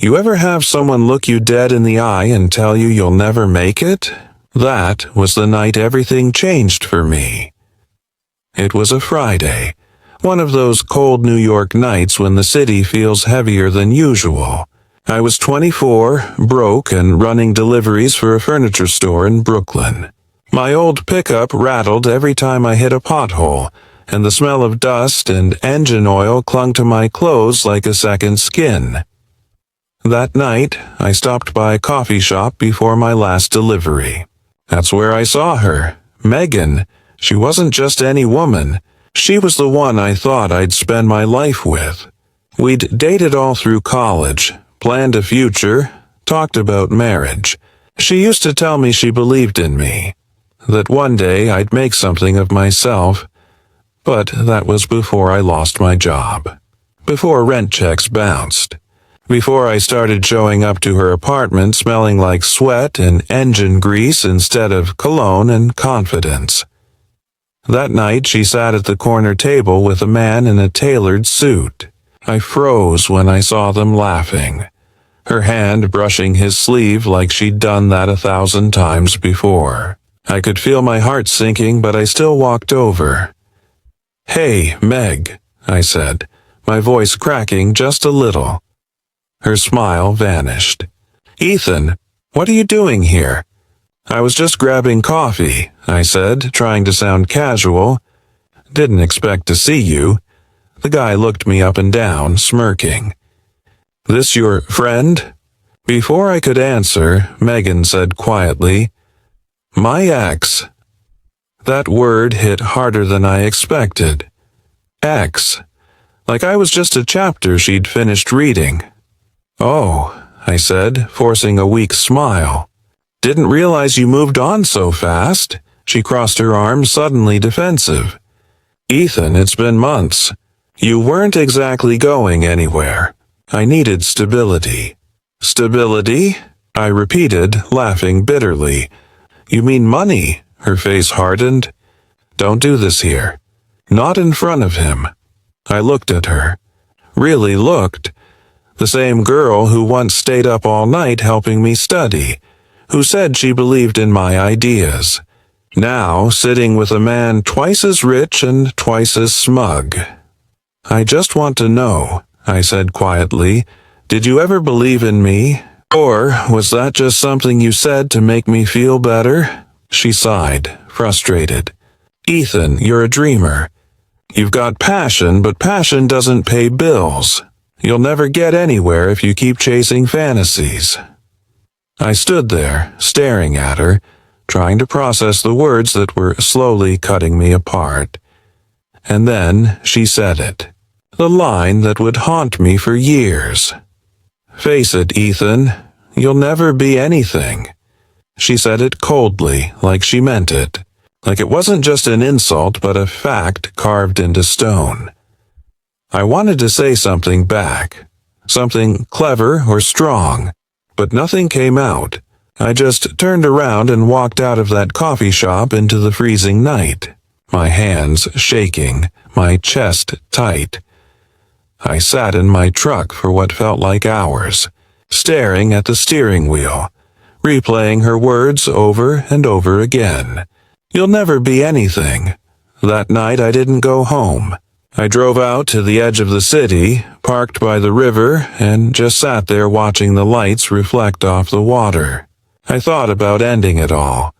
You ever have someone look you dead in the eye and tell you you'll never make it? That was the night everything changed for me. It was a Friday, one of those cold New York nights when the city feels heavier than usual. I was 24, broke, and running deliveries for a furniture store in Brooklyn. My old pickup rattled every time I hit a pothole, and the smell of dust and engine oil clung to my clothes like a second skin. That night, I stopped by a coffee shop before my last delivery. That's where I saw her, Megan. She wasn't just any woman. She was the one I thought I'd spend my life with. We'd dated all through college, planned a future, talked about marriage. She used to tell me she believed in me, that one day I'd make something of myself, but that was before I lost my job, before rent checks bounced, before I started showing up to her apartment smelling like sweat and engine grease instead of cologne and confidence. That night she sat at the corner table with a man in a tailored suit. I froze when I saw them laughing, her hand brushing his sleeve like she'd done that 1,000 times before. I could feel my heart sinking, but I still walked over. "Hey, Meg," I said, my voice cracking just a little. Her smile vanished. "Ethan, what are you doing here?" "I was just grabbing coffee," I said, trying to sound casual. "Didn't expect to see you." The guy looked me up and down, smirking. "This your friend?" Before I could answer, Megan said quietly, "My ex." That word hit harder than I expected. Ex. Like I was just a chapter she'd finished reading. "Oh," I said, forcing a weak smile. "Didn't realize you moved on so fast." She crossed her arms, suddenly defensive. "Ethan, it's been months. You weren't exactly going anywhere. I needed stability." "Stability?" I repeated, laughing bitterly. "You mean money?" Her face hardened. "Don't do this here." Not in front of him. I looked at her. Really looked. The same girl who once stayed up all night helping me study, who said she believed in my ideas. Now sitting with a man twice as rich and twice as smug. "I just want to know," I said quietly, "did you ever believe in me? Or was that just something you said to make me feel better?" She sighed, frustrated. "Ethan, you're a dreamer. You've got passion, but passion doesn't pay bills. You'll never get anywhere if you keep chasing fantasies." I stood there, staring at her, trying to process the words that were slowly cutting me apart. And then she said it. The line that would haunt me for years. "Face it, Ethan, you'll never be anything." She said it coldly, like she meant it. Like it wasn't just an insult, but a fact carved into stone. I wanted to say something back, something clever or strong, but nothing came out. I just turned around and walked out of that coffee shop into the freezing night, my hands shaking, my chest tight. I sat in my truck for what felt like hours, staring at the steering wheel, replaying her words over and over again. "You'll never be anything." That night I didn't go home. I drove out to the edge of the city, parked by the river, and just sat there watching the lights reflect off the water. I thought about ending it all,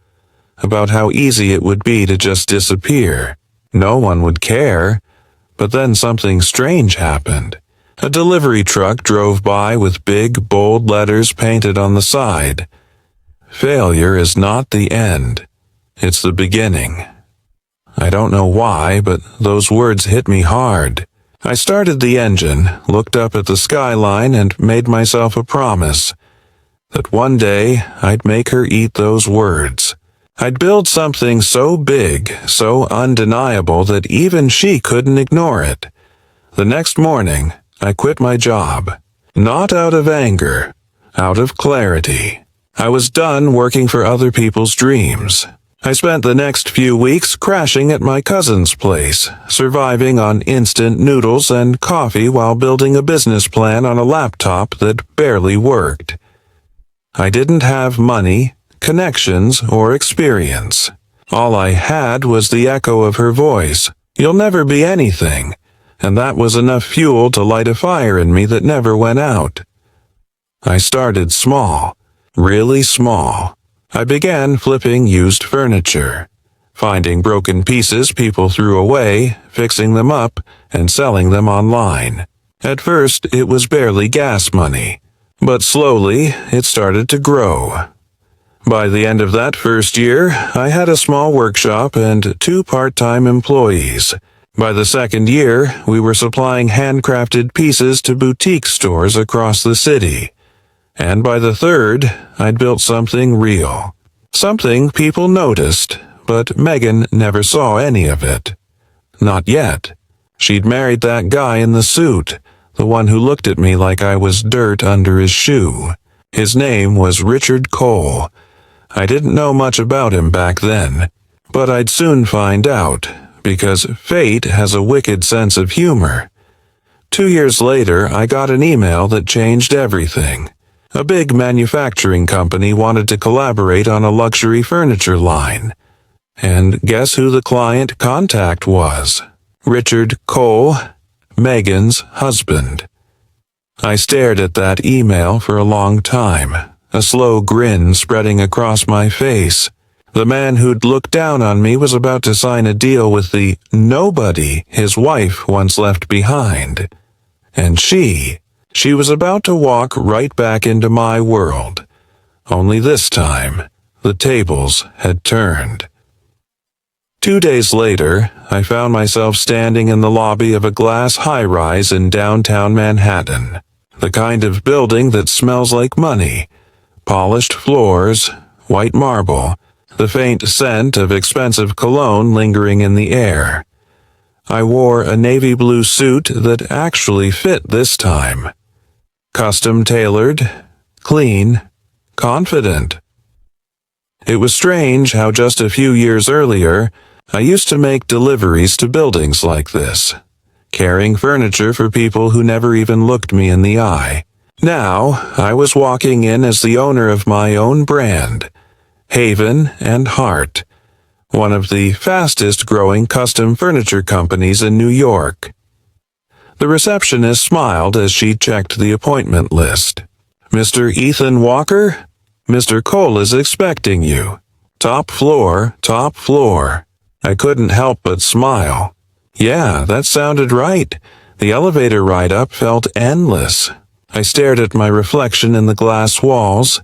about how easy it would be to just disappear. No one would care. But then something strange happened. A delivery truck drove by with big, bold letters painted on the side. "Failure is not the end. It's the beginning." I don't know why, but those words hit me hard. I started the engine, looked up at the skyline, and made myself a promise that one day I'd make her eat those words. I'd build something so big, so undeniable that even she couldn't ignore it. The next morning, I quit my job. Not out of anger, out of clarity. I was done working for other people's dreams. I spent the next few weeks crashing at my cousin's place, surviving on instant noodles and coffee while building a business plan on a laptop that barely worked. I didn't have money, connections, or experience. All I had was the echo of her voice, "You'll never be anything," and that was enough fuel to light a fire in me that never went out. I started small, really small. I began flipping used furniture, finding broken pieces people threw away, fixing them up, and selling them online. At first, it was barely gas money, but slowly it started to grow. By the end of that first year, I had a small workshop and 2 part-time employees. By the second year, we were supplying handcrafted pieces to boutique stores across the city. And by the third, I'd built something real. Something people noticed, but Megan never saw any of it. Not yet. She'd married that guy in the suit, the one who looked at me like I was dirt under his shoe. His name was Richard Cole. I didn't know much about him back then, but I'd soon find out, because fate has a wicked sense of humor. 2 years later, I got an email that changed everything. A big manufacturing company wanted to collaborate on a luxury furniture line. And guess who the client contact was? Richard Cole, Megan's husband. I stared at that email for a long time, a slow grin spreading across my face. The man who'd looked down on me was about to sign a deal with the nobody his wife once left behind. And she was about to walk right back into my world. Only this time, the tables had turned. 2 days later, I found myself standing in the lobby of a glass high-rise in downtown Manhattan, the kind of building that smells like money. Polished floors, white marble, the faint scent of expensive cologne lingering in the air. I wore a navy blue suit that actually fit this time. Custom-tailored, clean, confident. It was strange how just a few years earlier, I used to make deliveries to buildings like this, carrying furniture for people who never even looked me in the eye. Now, I was walking in as the owner of my own brand, Haven and Heart, one of the fastest-growing custom furniture companies in New York. The receptionist smiled as she checked the appointment list. "Mr. Ethan Walker? Mr. Cole is expecting you. Top floor, top floor." I couldn't help but smile. Yeah, that sounded right. The elevator ride up felt endless. I stared at my reflection in the glass walls.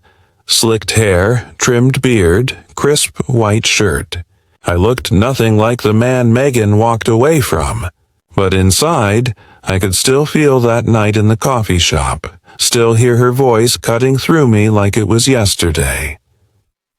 Slicked hair, trimmed beard, crisp white shirt. I looked nothing like the man Megan walked away from. But inside, I could still feel that night in the coffee shop, still hear her voice cutting through me like it was yesterday.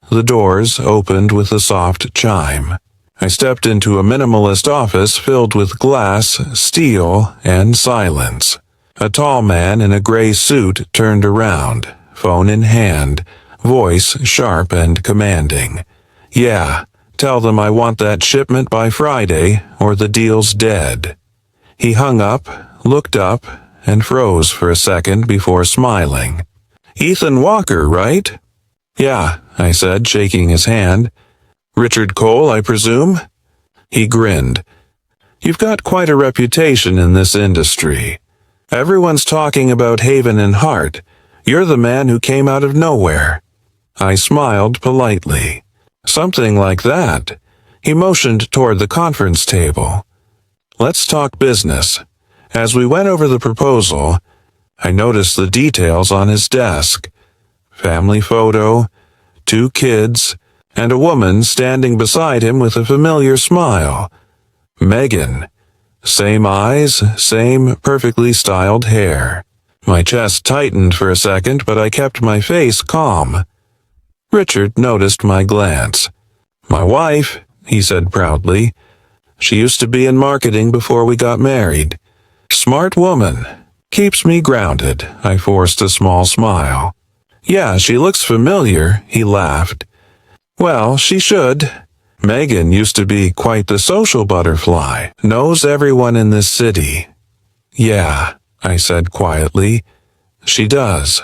The doors opened with a soft chime. I stepped into a minimalist office filled with glass, steel, and silence. A tall man in a gray suit turned around, phone in hand, voice sharp and commanding. "Yeah, tell them I want that shipment by Friday, or the deal's dead." He hung up, looked up, and froze for a second before smiling. "Ethan Walker, right?" "Yeah," I said, shaking his hand. "Richard Cole, I presume?" He grinned. "You've got quite a reputation in this industry. Everyone's talking about Haven and Heart. You're the man who came out of nowhere." I smiled politely. "Something like that." He motioned toward the conference table. "Let's talk business." As we went over the proposal, I noticed the details on his desk. Family photo, 2 kids, and a woman standing beside him with a familiar smile. Megan. Same eyes, same perfectly styled hair. My chest tightened for a second, but I kept my face calm. Richard noticed my glance. "My wife," he said proudly. "She used to be in marketing before we got married. Smart woman. Keeps me grounded." I forced a small smile. "Yeah, she looks familiar," he laughed. "Well, she should." Megan used to be quite the social butterfly, knows everyone in this city. Yeah, I said quietly, she does.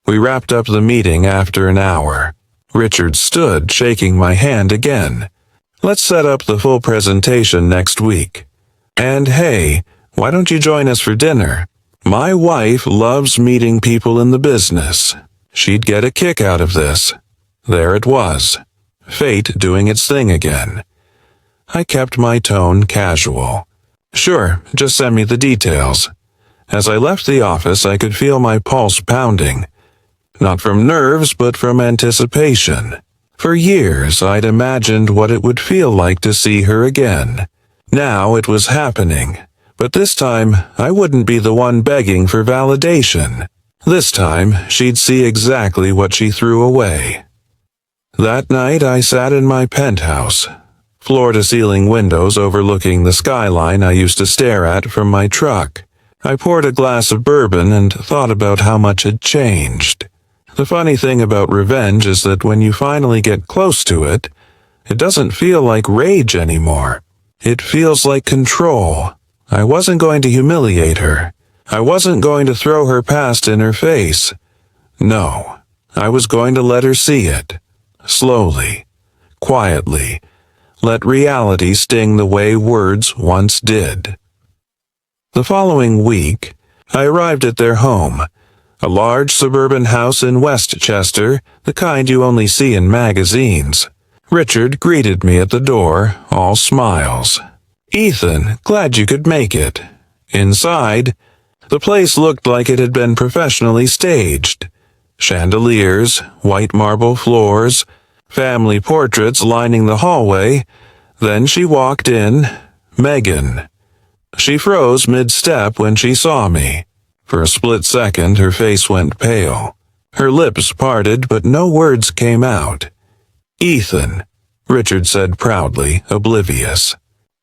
We wrapped up the meeting after an hour. Richard stood, shaking my hand again. Let's set up the full presentation next week. And hey, why don't you join us for dinner? My wife loves meeting people in the business. She'd get a kick out of this. There it was. Fate doing its thing again. I kept my tone casual. Sure, just send me the details. As I left the office, I could feel my pulse pounding. Not from nerves, but from anticipation. For years, I'd imagined what it would feel like to see her again. Now it was happening. But this time, I wouldn't be the one begging for validation. This time, she'd see exactly what she threw away. That night, I sat in my penthouse, floor-to-ceiling windows overlooking the skyline I used to stare at from my truck. I poured a glass of bourbon and thought about how much had changed. The funny thing about revenge is that when you finally get close to it, it doesn't feel like rage anymore. It feels like control. I wasn't going to humiliate her. I wasn't going to throw her past in her face. No, I was going to let her see it. Slowly, quietly, let reality sting the way words once did. The following week, I arrived at their home, a large suburban house in Westchester, the kind you only see in magazines. Richard greeted me at the door, all smiles. Ethan, glad you could make it. Inside, the place looked like it had been professionally staged. Chandeliers, white marble floors, family portraits lining the hallway. Then she walked in, Megan. She froze mid-step when she saw me. For a split second, her face went pale. Her lips parted, but no words came out. Ethan, Richard said proudly, oblivious.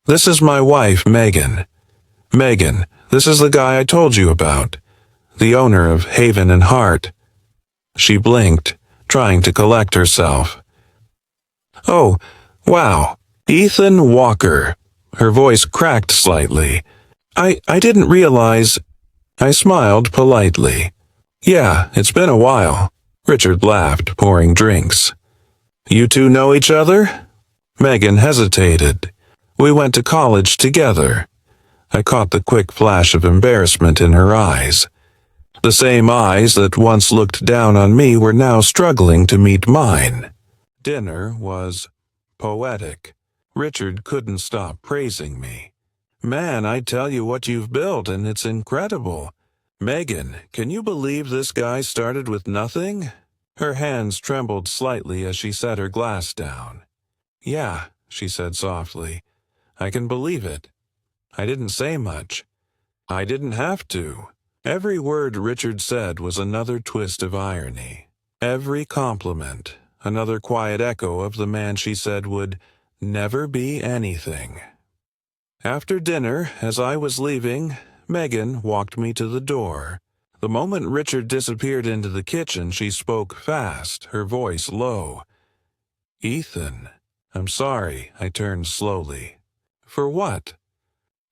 This is my wife, Megan. Megan, this is the guy I told you about. The owner of Haven and Heart. She blinked, trying to collect herself. Oh, wow, Ethan Walker. Her voice cracked slightly. I didn't realize. I smiled politely. Yeah, it's been a while. Richard laughed, pouring drinks. You two know each other? Megan hesitated. We went to college together. I caught the quick flash of embarrassment in her eyes. The same eyes that once looked down on me were now struggling to meet mine. Dinner was poetic. Richard couldn't stop praising me. Man, I tell you what you've built, and it's incredible. Megan, can you believe this guy started with nothing? Her hands trembled slightly as she set her glass down. Yeah, she said softly. I can believe it. I didn't say much. I didn't have to. Every word Richard said was another twist of irony. Every compliment, another quiet echo of the man she said would never be anything. After dinner, as I was leaving, Megan walked me to the door. The moment Richard disappeared into the kitchen, she spoke fast, her voice low. Ethan, I'm sorry, I turned slowly. For what?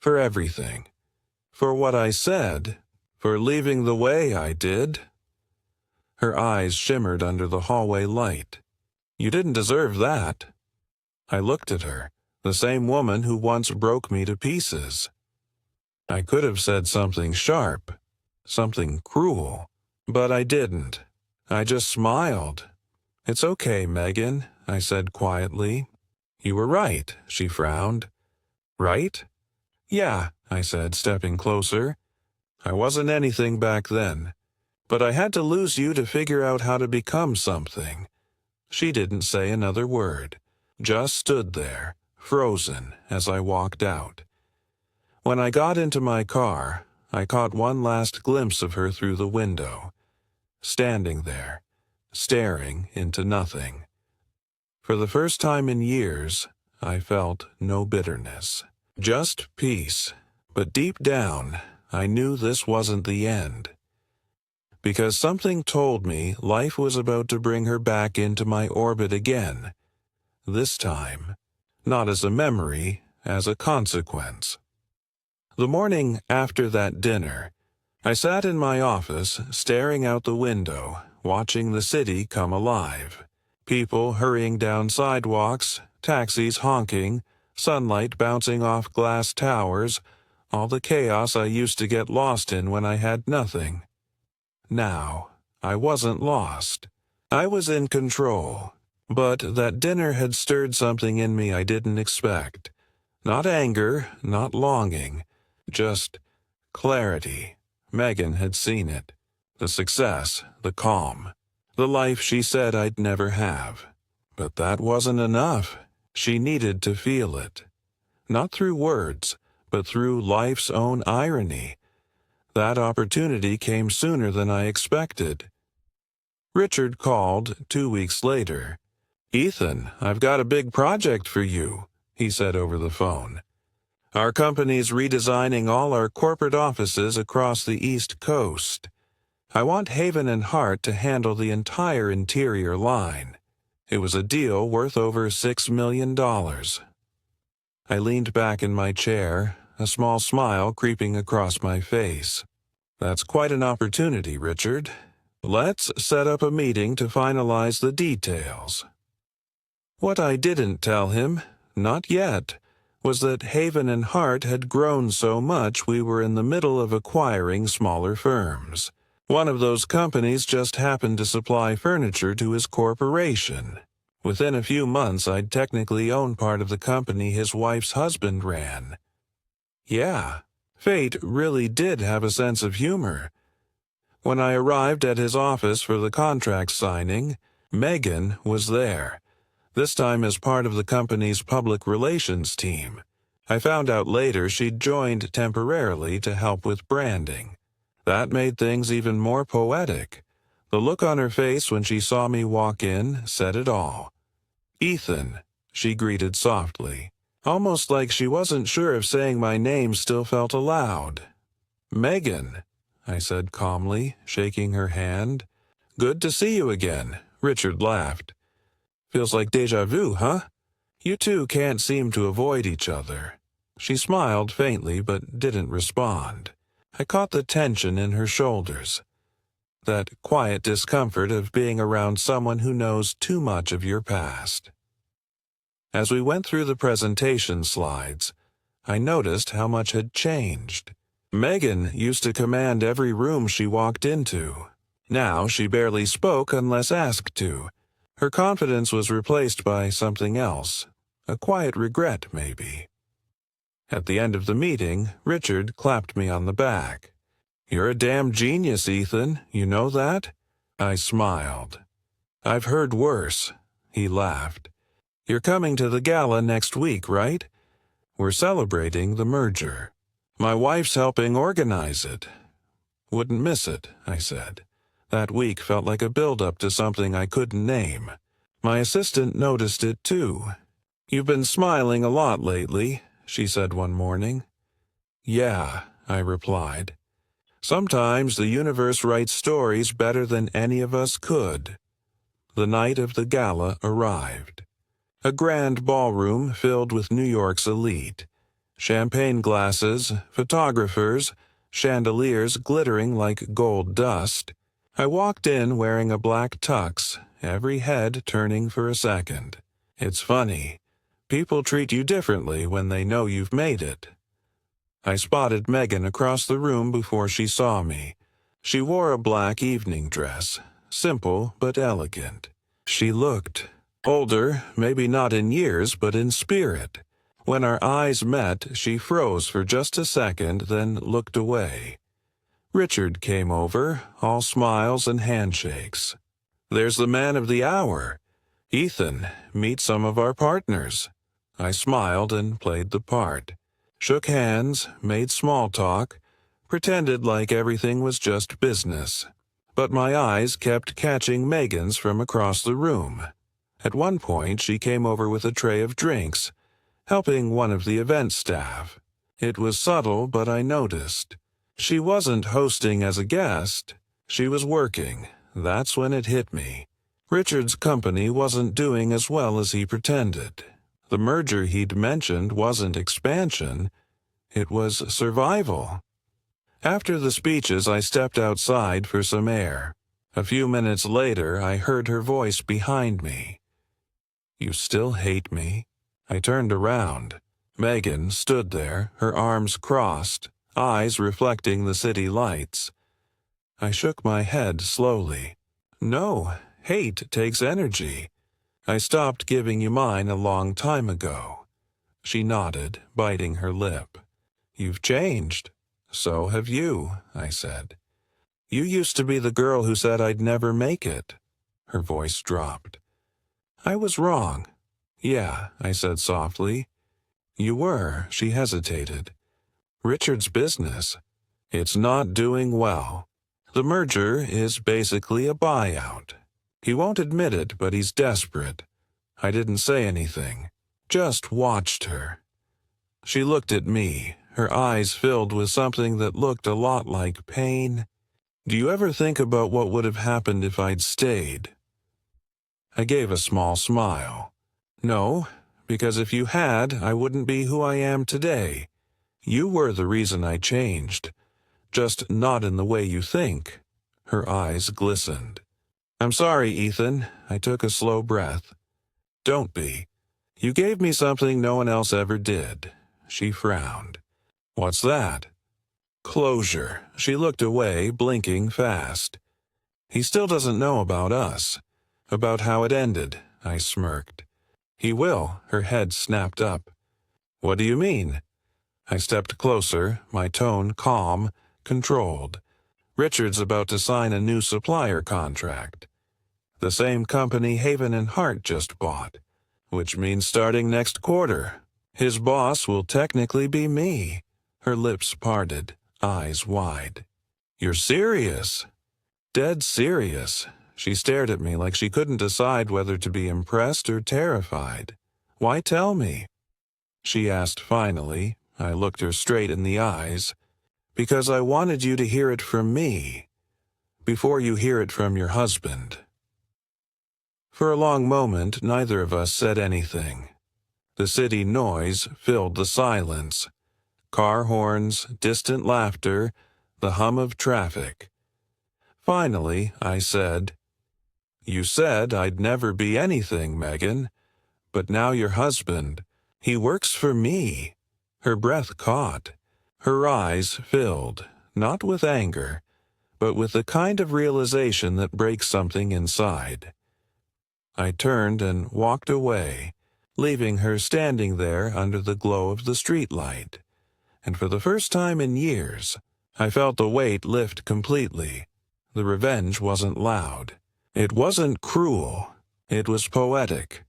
For everything. For what I said. For leaving the way I did. Her eyes shimmered under the hallway light. You didn't deserve that. I looked at her, the same woman who once broke me to pieces. I could have said something sharp, something cruel, but I didn't. I just smiled. It's okay, Megan, I said quietly. You were right, she frowned. Right? Yeah, I said, stepping closer. I wasn't anything back then, but I had to lose you to figure out how to become something. She didn't say another word, just stood there, frozen, as I walked out. When I got into my car, I caught one last glimpse of her through the window, standing there, staring into nothing. For the first time in years, I felt no bitterness, just peace, but deep down, I knew this wasn't the end. Because something told me life was about to bring her back into my orbit again. this time. Not as a memory, as a consequence. The morning after that dinner, I sat in my office, staring out the window, watching the city come alive. People hurrying down sidewalks, taxis honking, sunlight bouncing off glass towers, all the chaos I used to get lost in when I had nothing. Now, I wasn't lost. I was in control. But that dinner had stirred something in me I didn't expect. Not anger, not longing, just clarity. Megan had seen it. The success, the calm, the life she said I'd never have. But that wasn't enough. She needed to feel it. Not through words, but through life's own irony. That opportunity came sooner than I expected. Richard called 2 weeks later. "Ethan, I've got a big project for you," he said over the phone. "Our company's redesigning all our corporate offices across the East Coast. I want Haven and Hart to handle the entire interior line." It was a deal worth over $6 million. I leaned back in my chair, a small smile creeping across my face. "That's quite an opportunity, Richard. Let's set up a meeting to finalize the details." What I didn't tell him, not yet, was that Haven and Hart had grown so much we were in the middle of acquiring smaller firms. One of those companies just happened to supply furniture to his corporation. Within a few months, I'd technically own part of the company his wife's husband ran. Yeah, fate really did have a sense of humor. When I arrived at his office for the contract signing, Megan was there. This time as part of the company's public relations team. I found out later she'd joined temporarily to help with branding. That made things even more poetic. The look on her face when she saw me walk in said it all. "Ethan," she greeted softly, almost like she wasn't sure if saying my name still felt allowed. "Megan," I said calmly, shaking her hand. "Good to see you again," Richard laughed. "Feels like déjà vu, huh? You two can't seem to avoid each other." She smiled faintly but didn't respond. I caught the tension in her shoulders. That quiet discomfort of being around someone who knows too much of your past. As we went through the presentation slides, I noticed how much had changed. Megan used to command every room she walked into. Now she barely spoke unless asked to. Her confidence was replaced by something else, a quiet regret, maybe. At the end of the meeting, Richard clapped me on the back. "You're a damn genius, Ethan, you know that?" I smiled. "I've heard worse," he laughed. "You're coming to the gala next week, right? We're celebrating the merger. My wife's helping organize it." "Wouldn't miss it," I said. That week felt like a build-up to something I couldn't name. My assistant noticed it too. "You've been smiling a lot lately," she said one morning. "Yeah," I replied. "Sometimes the universe writes stories better than any of us could." The night of the gala arrived. A grand ballroom filled with New York's elite. Champagne glasses, photographers, chandeliers glittering like gold dust. I walked in wearing a black tux, every head turning for a second. It's funny. People treat you differently when they know you've made it. I spotted Megan across the room before she saw me. She wore a black evening dress, simple but elegant. She looked older, maybe not in years, but in spirit. When our eyes met, she froze for just a second, then looked away. Richard came over, all smiles and handshakes. "There's the man of the hour. Ethan, meet some of our partners." I smiled and played the part. Shook hands, made small talk, pretended like everything was just business. But my eyes kept catching Megan's from across the room. At one point, she came over with a tray of drinks, helping one of the event staff. It was subtle, but I noticed. She wasn't hosting as a guest. She was working. That's when it hit me. Richard's company wasn't doing as well as he pretended. The merger he'd mentioned wasn't expansion, it was survival. After the speeches, I stepped outside for some air. A few minutes later, I heard her voice behind me. "You still hate me?" I turned around. Megan stood there, her arms crossed, eyes reflecting the city lights. I shook my head slowly. "No, hate takes energy. I stopped giving you mine a long time ago." She nodded, biting her lip. "You've changed." "So have you," I said. "You used to be the girl who said I'd never make it." Her voice dropped. "I was wrong." "Yeah," I said softly. "You were." She hesitated. "Richard's business. It's not doing well. The merger is basically a buyout. He won't admit it, but he's desperate." I didn't say anything, just watched her. She looked at me, her eyes filled with something that looked a lot like pain. "Do you ever think about what would have happened if I'd stayed?" I gave a small smile. "No, because if you had, I wouldn't be who I am today. You were the reason I changed, just not in the way you think." Her eyes glistened. "I'm sorry, Ethan." I took a slow breath. "Don't be. You gave me something no one else ever did." She frowned. "What's that?" "Closure." She looked away, blinking fast. "He still doesn't know about us. About how it ended." I smirked. "He will." Her head snapped up. "What do you mean?" I stepped closer, my tone calm, controlled. "Richard's about to sign a new supplier contract. The same company Haven and Hart just bought, which means starting next quarter. His boss will technically be me." Her lips parted, eyes wide. "You're serious?" "Dead serious." She stared at me like she couldn't decide whether to be impressed or terrified. "Why tell me?" she asked finally. I looked her straight in the eyes. "Because I wanted you to hear it from me, before you hear it from your husband." For a long moment, neither of us said anything. The city noise filled the silence. Car horns, distant laughter, the hum of traffic. Finally, I said, "You said I'd never be anything, Megan. But now your husband, he works for me." Her breath caught. Her eyes filled, not with anger, but with the kind of realization that breaks something inside. I turned and walked away, leaving her standing there under the glow of the streetlight. And for the first time in years, I felt the weight lift completely. The revenge wasn't loud. It wasn't cruel. It was poetic.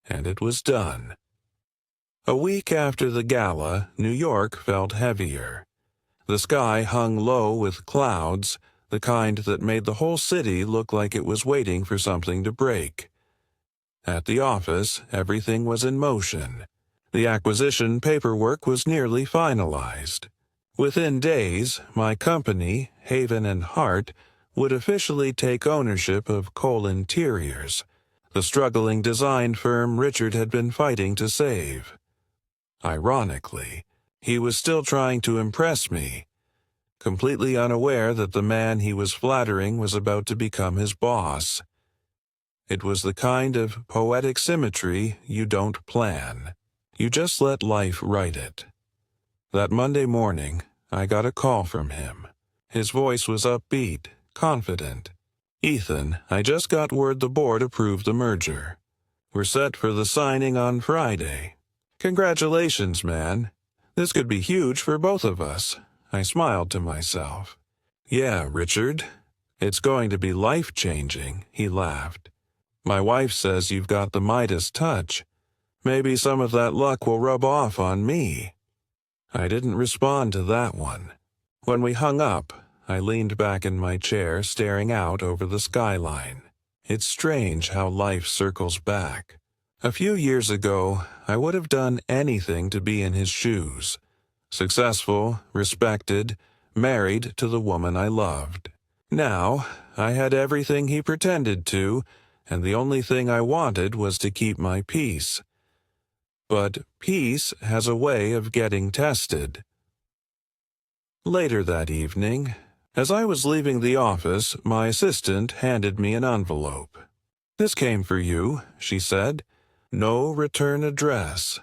And it was done. A week after the gala, New York felt heavier. The sky hung low with clouds, the kind that made the whole city look like it was waiting for something to break. At the office, everything was in motion. The acquisition paperwork was nearly finalized. Within days, my company, Haven and Hart, would officially take ownership of Cole Interiors, the struggling design firm Richard had been fighting to save. Ironically, he was still trying to impress me, completely unaware that the man he was flattering was about to become his boss. It was the kind of poetic symmetry you don't plan. You just let life write it. That Monday morning, I got a call from him. His voice was upbeat, confident. "Ethan, I just got word the board approved the merger. We're set for the signing on Friday. Congratulations, man. This could be huge for both of us." I smiled to myself. "Yeah, Richard. It's going to be life-changing," he laughed. "My wife says you've got the Midas touch. Maybe some of that luck will rub off on me." I didn't respond to that one. When we hung up, I leaned back in my chair, staring out over the skyline. It's strange how life circles back. A few years ago, I would have done anything to be in his shoes. Successful, respected, married to the woman I loved. Now, I had everything he pretended to, and the only thing I wanted was to keep my peace. But peace has a way of getting tested. Later that evening, as I was leaving the office, my assistant handed me an envelope. "This came for you," she said. "No return address."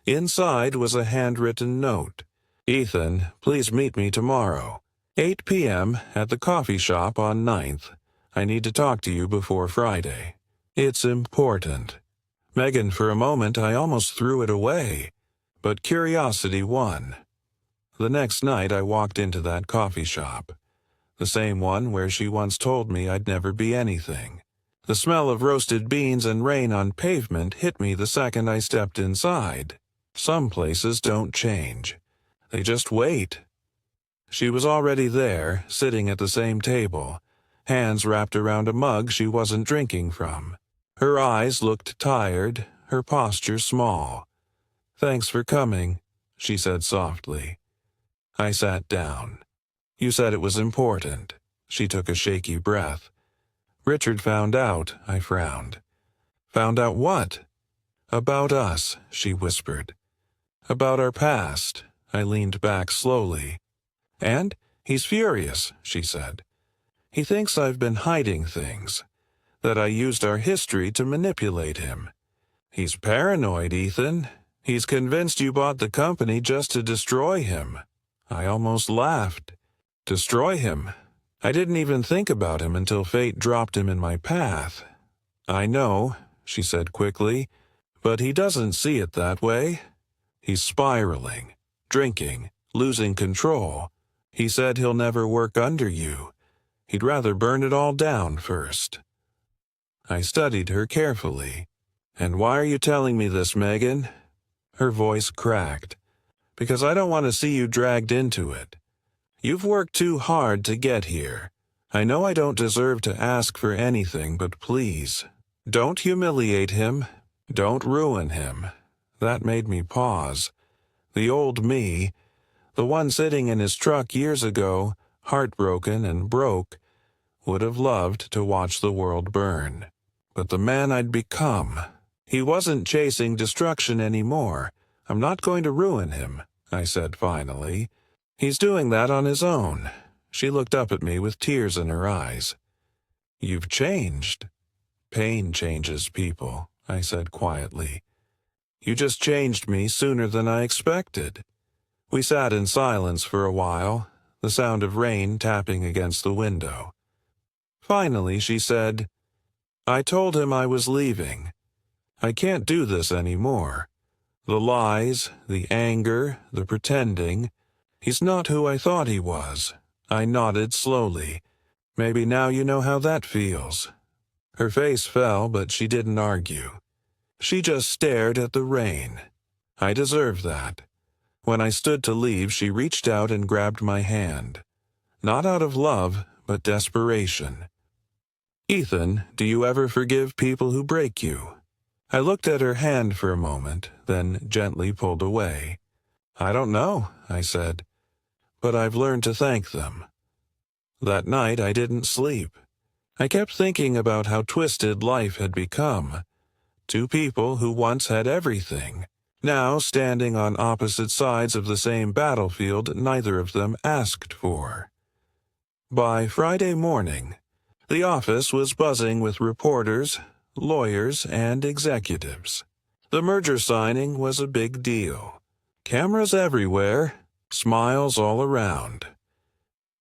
Inside was a handwritten note. "Ethan, please meet me tomorrow, 8 p.m. at the coffee shop on 9th. I need to talk to you before Friday. It's important." Megan, for a moment I almost threw it away, but curiosity won. The next night I walked into that coffee shop, the same one where she once told me I'd never be anything. The smell of roasted beans and rain on pavement hit me the second I stepped inside. Some places don't change. They just wait. She was already there, sitting at the same table, hands wrapped around a mug she wasn't drinking from. Her eyes looked tired, her posture small. "Thanks for coming," she said softly. I sat down. "You said it was important." She took a shaky breath. "Richard found out," I frowned. "Found out what?" "About us," she whispered. "About our past." I leaned back slowly. "And he's furious," she said. "He thinks I've been hiding things, that I used our history to manipulate him. He's paranoid, Ethan. He's convinced you bought the company just to destroy him." I almost laughed. Destroy him? I didn't even think about him until fate dropped him in my path. "I know," she said quickly, "but he doesn't see it that way. He's spiraling, drinking, losing control. He said he'll never work under you. He'd rather burn it all down first." I studied her carefully. "And why are you telling me this, Megan?" Her voice cracked. "Because I don't want to see you dragged into it. You've worked too hard to get here. I know I don't deserve to ask for anything, but please, don't humiliate him. Don't ruin him." That made me pause. The old me, the one sitting in his truck years ago, heartbroken and broke, would have loved to watch the world burn. But the man I'd become, he wasn't chasing destruction anymore. "I'm not going to ruin him," I said finally. "He's doing that on his own." She looked up at me with tears in her eyes. "You've changed." "Pain changes people," I said quietly. "You just changed me sooner than I expected." We sat in silence for a while, the sound of rain tapping against the window. Finally, she said, "I told him I was leaving. I can't do this anymore. The lies, the anger, the pretending. He's not who I thought he was." I nodded slowly. "Maybe now you know how that feels." Her face fell, but she didn't argue. She just stared at the rain. I deserved that. When I stood to leave, she reached out and grabbed my hand. Not out of love, but desperation. "Ethan, do you ever forgive people who break you?" I looked at her hand for a moment, then gently pulled away. "I don't know," I said, "but I've learned to thank them." That night I didn't sleep. I kept thinking about how twisted life had become. Two people who once had everything, now standing on opposite sides of the same battlefield neither of them asked for. By Friday morning, the office was buzzing with reporters, lawyers, and executives. The merger signing was a big deal. Cameras everywhere, smiles all around.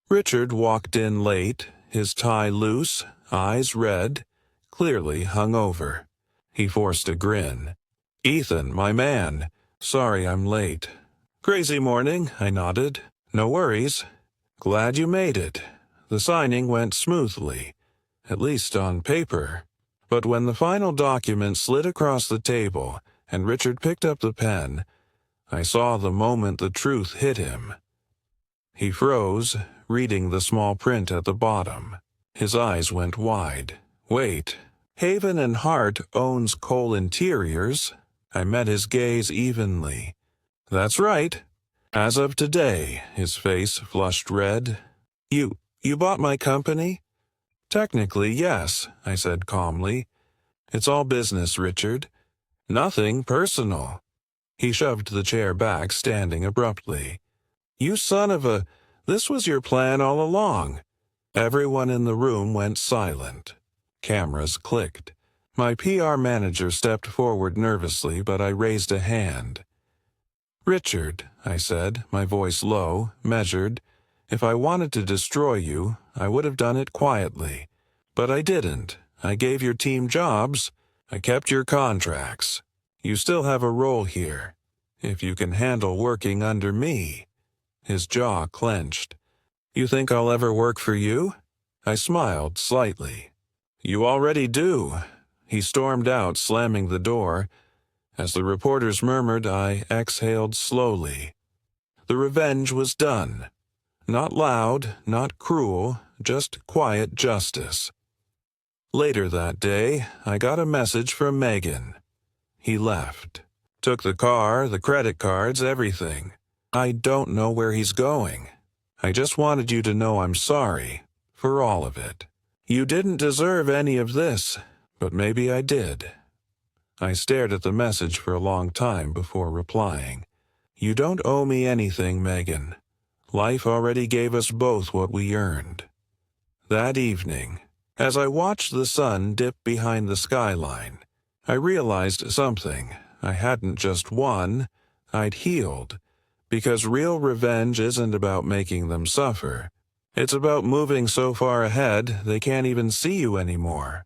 Richard walked in late, his tie loose, eyes red, clearly hungover. He forced a grin. "Ethan, my man. Sorry I'm late." "Crazy morning," I nodded. "No worries. Glad you made it." The signing went smoothly, at least on paper. But when the final document slid across the table and Richard picked up the pen, I saw the moment the truth hit him. He froze, reading the small print at the bottom. His eyes went wide. "Wait. Haven and Hart owns Cole Interiors." I met his gaze evenly. "That's right. As of today," his face flushed red. You bought my company?" "Technically, yes," I said calmly. It's all business, Richard. Nothing personal." He shoved the chair back, standing abruptly. "You son of a... This was your plan all along." Everyone in the room went silent. Cameras clicked. My PR manager stepped forward nervously, but I raised a hand. "Richard," I said, my voice low, measured, "if I wanted to destroy you, I would have done it quietly. But I didn't. I gave your team jobs. I kept your contracts. You still have a role here. If you can handle working under me." His jaw clenched. "You think I'll ever work for you?" I smiled slightly. "You already do." He stormed out, slamming the door. As the reporters murmured, I exhaled slowly. The revenge was done. Not loud, not cruel, just quiet justice. Later that day, I got a message from Megan. He left. Took the car, the credit cards, everything. I don't know where he's going. I just wanted you to know I'm sorry for all of it. You didn't deserve any of this, but maybe I did. I stared at the message for a long time before replying. You don't owe me anything, Megan. Life already gave us both what we earned. That evening, as I watched the sun dip behind the skyline, I realized something. I hadn't just won, I'd healed. Because real revenge isn't about making them suffer. It's about moving so far ahead they can't even see you anymore.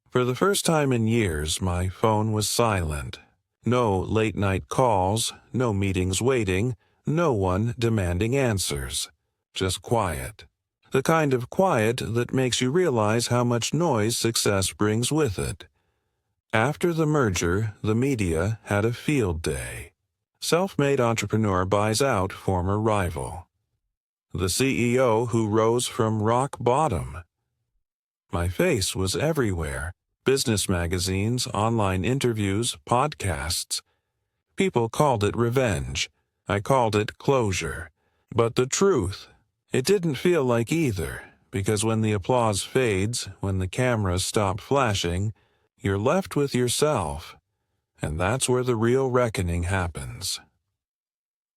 For the first time in years, my phone was silent. No late-night calls, no meetings waiting, no one demanding answers. Just quiet. The kind of quiet that makes you realize how much noise success brings with it. After the merger, the media had a field day. Self-made entrepreneur buys out former rival. The CEO who rose from rock bottom. My face was everywhere. Business magazines, online interviews, podcasts. People called it revenge. I called it closure. But the truth, it didn't feel like either, because when the applause fades, when the cameras stop flashing, you're left with yourself. And that's where the real reckoning happens.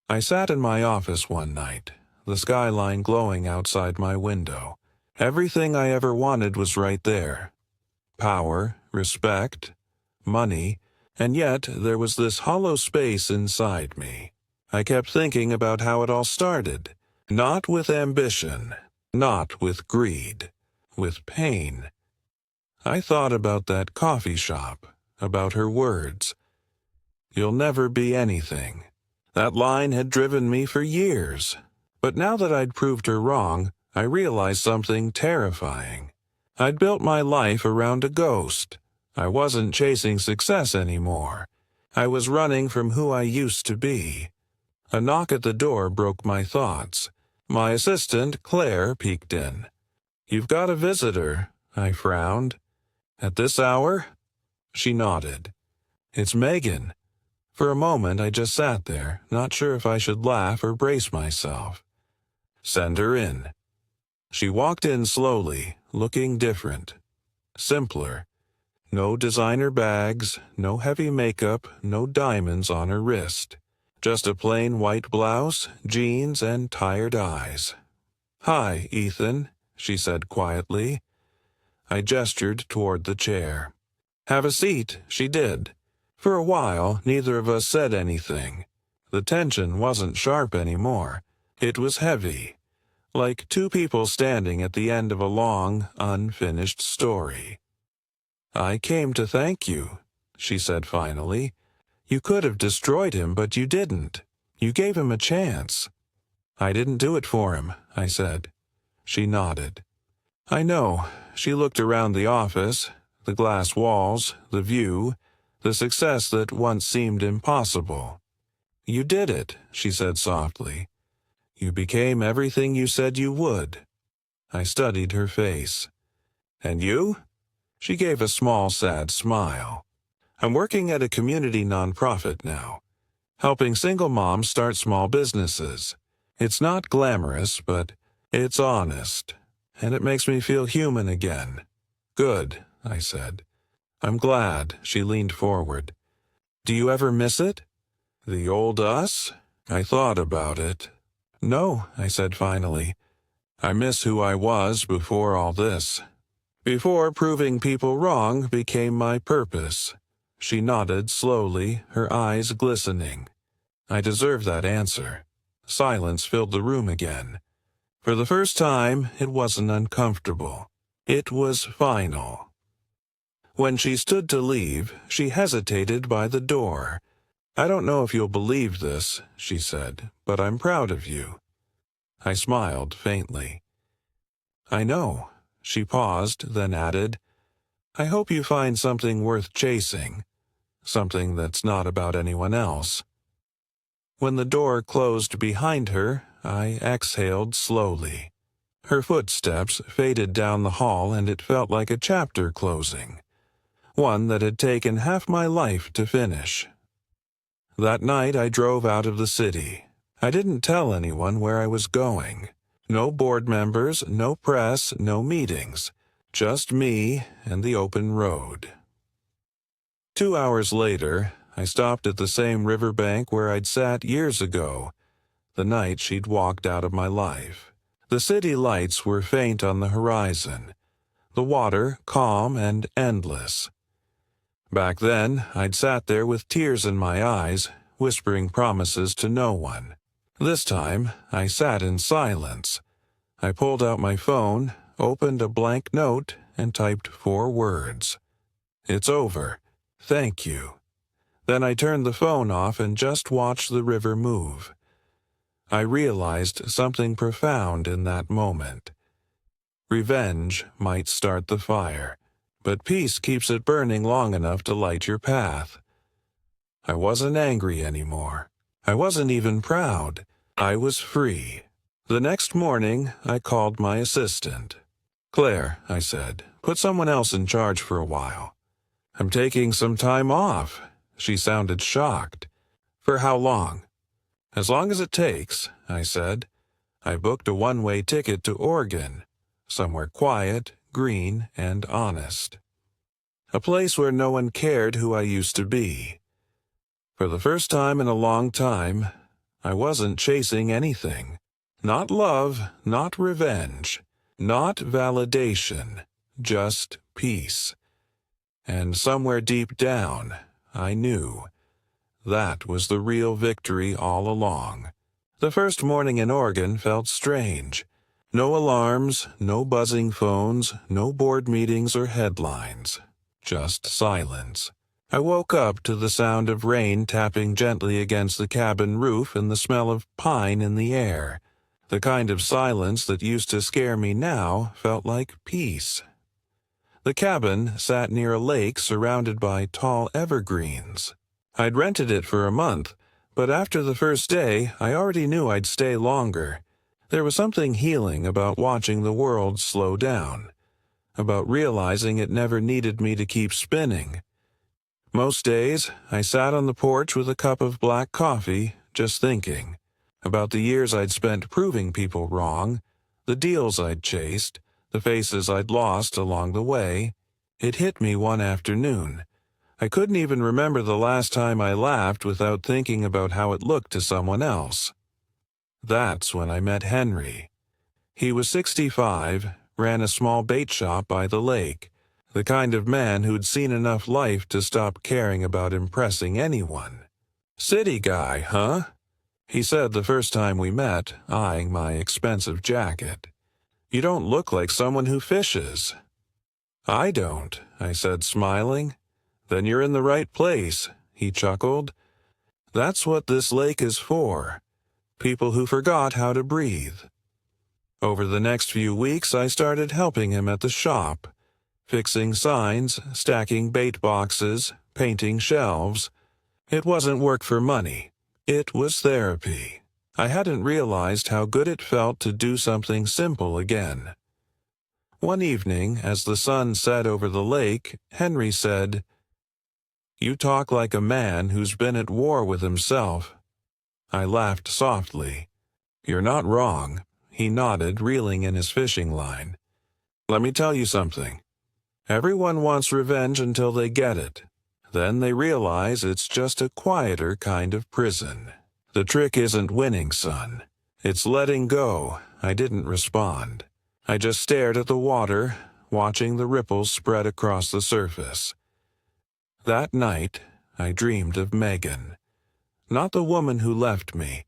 I sat in my office one night, the skyline glowing outside my window. Everything I ever wanted was right there. Power, respect, money, and yet there was this hollow space inside me. I kept thinking about how it all started. Not with ambition, not with greed, with pain. I thought about that coffee shop, about her words. You'll never be anything. That line had driven me for years. But now that I'd proved her wrong, I realized something terrifying. I'd built my life around a ghost. I wasn't chasing success anymore. I was running from who I used to be. A knock at the door broke my thoughts. My assistant, Claire, peeked in. "You've got a visitor," I frowned. "At this hour?" She nodded. "It's Megan." For a moment I just sat there, not sure if I should laugh or brace myself. "Send her in." She walked in slowly, looking different. Simpler. No designer bags, no heavy makeup, no diamonds on her wrist. Just a plain white blouse, jeans, and tired eyes. "Hi, Ethan," she said quietly. I gestured toward the chair. "Have a seat," she did. For a while, neither of us said anything. The tension wasn't sharp anymore. It was heavy. Like two people standing at the end of a long, unfinished story. "I came to thank you," she said finally. "You could have destroyed him, but you didn't. You gave him a chance." "I didn't do it for him," I said. She nodded. "I know." She looked around the office, the glass walls, the view, the success that once seemed impossible. "You did it," she said softly. "You became everything you said you would." I studied her face. "And you?" She gave a small, sad smile. "I'm working at a community nonprofit now, helping single moms start small businesses. It's not glamorous, but it's honest, and it makes me feel human again." "Good," I said. I'm glad, she leaned forward. Do you ever miss it? The old us? I thought about it. No, I said finally. I miss who I was before all this. Before proving people wrong became my purpose. She nodded slowly, her eyes glistening. I deserved that answer. Silence filled the room again. For the first time, it wasn't uncomfortable. It was final. When she stood to leave, she hesitated by the door. I don't know if you'll believe this, she said, but I'm proud of you. I smiled faintly. I know. She paused, then added, I hope you find something worth chasing. Something that's not about anyone else. When the door closed behind her, I exhaled slowly. Her footsteps faded down the hall and it felt like a chapter closing. One that had taken half my life to finish. That night I drove out of the city. I didn't tell anyone where I was going. No board members, no press, no meetings. Just me and the open road. 2 hours later, I stopped at the same riverbank where I'd sat years ago, the night she'd walked out of my life. The city lights were faint on the horizon, the water calm and endless. Back then, I'd sat there with tears in my eyes, whispering promises to no one. This time, I sat in silence. I pulled out my phone, opened a blank note, and typed 4 words. It's over. Thank you. Then I turned the phone off and just watched the river move. I realized something profound in that moment. Revenge might start the fire, but peace keeps it burning long enough to light your path. I wasn't angry anymore. I wasn't even proud. I was free. The next morning, I called my assistant. Claire, I said, put someone else in charge for a while. I'm taking some time off. She sounded shocked. For how long? As long as it takes, I said. I booked a one-way ticket to Oregon, somewhere quiet, green, and honest. A place where no one cared who I used to be. For the first time in a long time, I wasn't chasing anything. Not love, not revenge, not validation, just peace. And somewhere deep down, I knew. That was the real victory all along. The first morning in Oregon felt strange. No alarms, no buzzing phones, no board meetings or headlines. Just silence. I woke up to the sound of rain tapping gently against the cabin roof and the smell of pine in the air. The kind of silence that used to scare me now felt like peace. The cabin sat near a lake surrounded by tall evergreens. I'd rented it for a month, but after the first day, I already knew I'd stay longer. There was something healing about watching the world slow down, about realizing it never needed me to keep spinning. Most days, I sat on the porch with a cup of black coffee, just thinking about the years I'd spent proving people wrong, the deals I'd chased, the faces I'd lost along the way. It hit me one afternoon. I couldn't even remember the last time I laughed without thinking about how it looked to someone else. That's when I met Henry. He was 65, ran a small bait shop by the lake, the kind of man who'd seen enough life to stop caring about impressing anyone. City guy, huh? He said the first time we met, eyeing my expensive jacket. You don't look like someone who fishes. I don't, I said, smiling. Then you're in the right place, he chuckled. That's what this lake is for. People who forgot how to breathe. Over the next few weeks, I started helping him at the shop, fixing signs, stacking bait boxes, painting shelves. It wasn't work for money. It was therapy. I hadn't realized how good it felt to do something simple again. One evening, as the sun set over the lake, Henry said, "You talk like a man who's been at war with himself." I laughed softly. "You're not wrong." He nodded, reeling in his fishing line. "Let me tell you something. Everyone wants revenge until they get it. Then they realize it's just a quieter kind of prison. The trick isn't winning, son. It's letting go. I didn't respond. I just stared at the water, watching the ripples spread across the surface. That night, I dreamed of Megan. Not the woman who left me,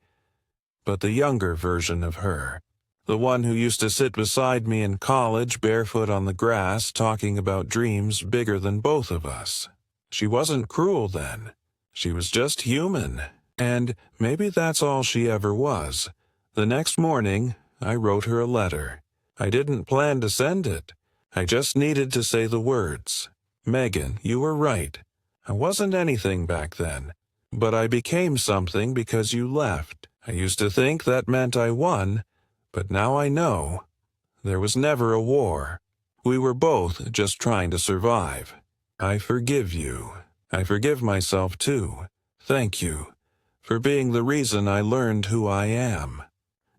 but the younger version of her. The one who used to sit beside me in college barefoot on the grass talking about dreams bigger than both of us. She wasn't cruel then. She was just human. And maybe that's all she ever was. The next morning, I wrote her a letter. I didn't plan to send it. I just needed to say the words. Megan, you were right. I wasn't anything back then. But I became something because you left. I used to think that meant I won, but now I know. There was never a war. We were both just trying to survive. I forgive you. I forgive myself too. Thank you for being the reason I learned who I am.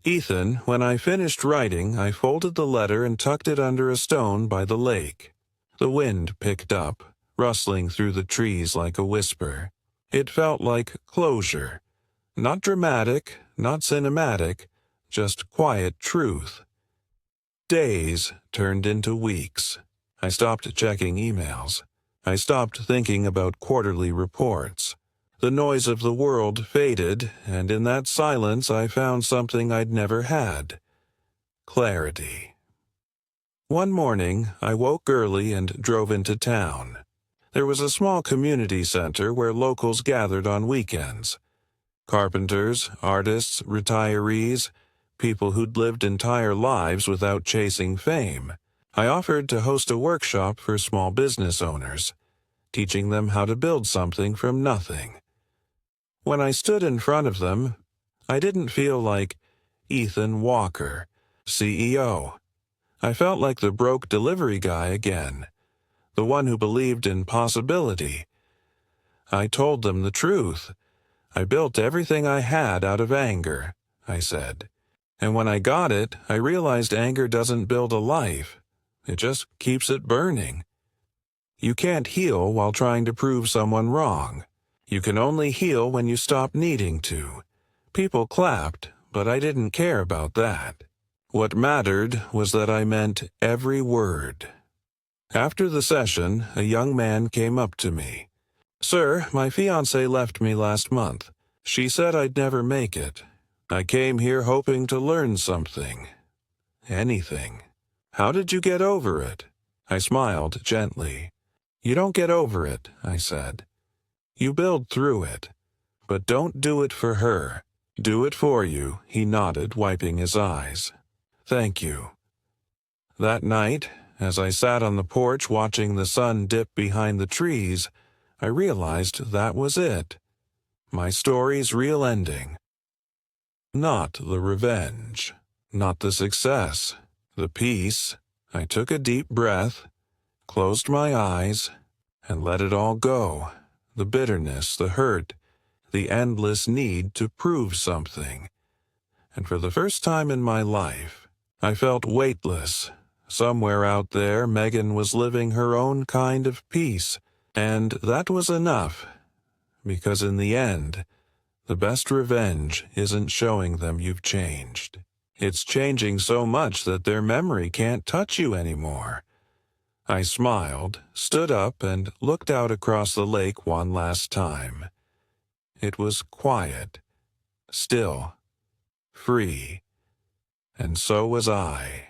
Ethan, when I finished writing, I folded the letter and tucked it under a stone by the lake. The wind picked up, rustling through the trees like a whisper. It felt like closure. Not dramatic, not cinematic, just quiet truth. Days turned into weeks. I stopped checking emails. I stopped thinking about quarterly reports. The noise of the world faded, and in that silence I found something I'd never had. Clarity. One morning, I woke early and drove into town. There was a small community center where locals gathered on weekends. Carpenters, artists, retirees, people who'd lived entire lives without chasing fame. I offered to host a workshop for small business owners, teaching them how to build something from nothing. When I stood in front of them, I didn't feel like Ethan Walker, CEO. I felt like the broke delivery guy again, the one who believed in possibility. I told them the truth. I built everything I had out of anger, I said. And when I got it, I realized anger doesn't build a life. It just keeps it burning. You can't heal while trying to prove someone wrong. You can only heal when you stop needing to. People clapped, but I didn't care about that. What mattered was that I meant every word. After the session, a young man came up to me. "Sir, my fiancée left me last month. She said I'd never make it. I came here hoping to learn something. Anything. How did you get over it?" I smiled gently. "You don't get over it," I said. "You build through it. But don't do it for her. Do it for you," he nodded, wiping his eyes. "Thank you." That night, as I sat on the porch watching the sun dip behind the trees, I realized that was it. My story's real ending. Not the revenge, not the success, the peace. I took a deep breath, closed my eyes, and let it all go. The bitterness, the hurt, the endless need to prove something. And for the first time in my life, I felt weightless. Somewhere out there, Megan was living her own kind of peace, and that was enough. Because in the end, the best revenge isn't showing them you've changed. It's changing so much that their memory can't touch you anymore. I smiled, stood up, and looked out across the lake one last time. It was quiet, still, free, and so was I.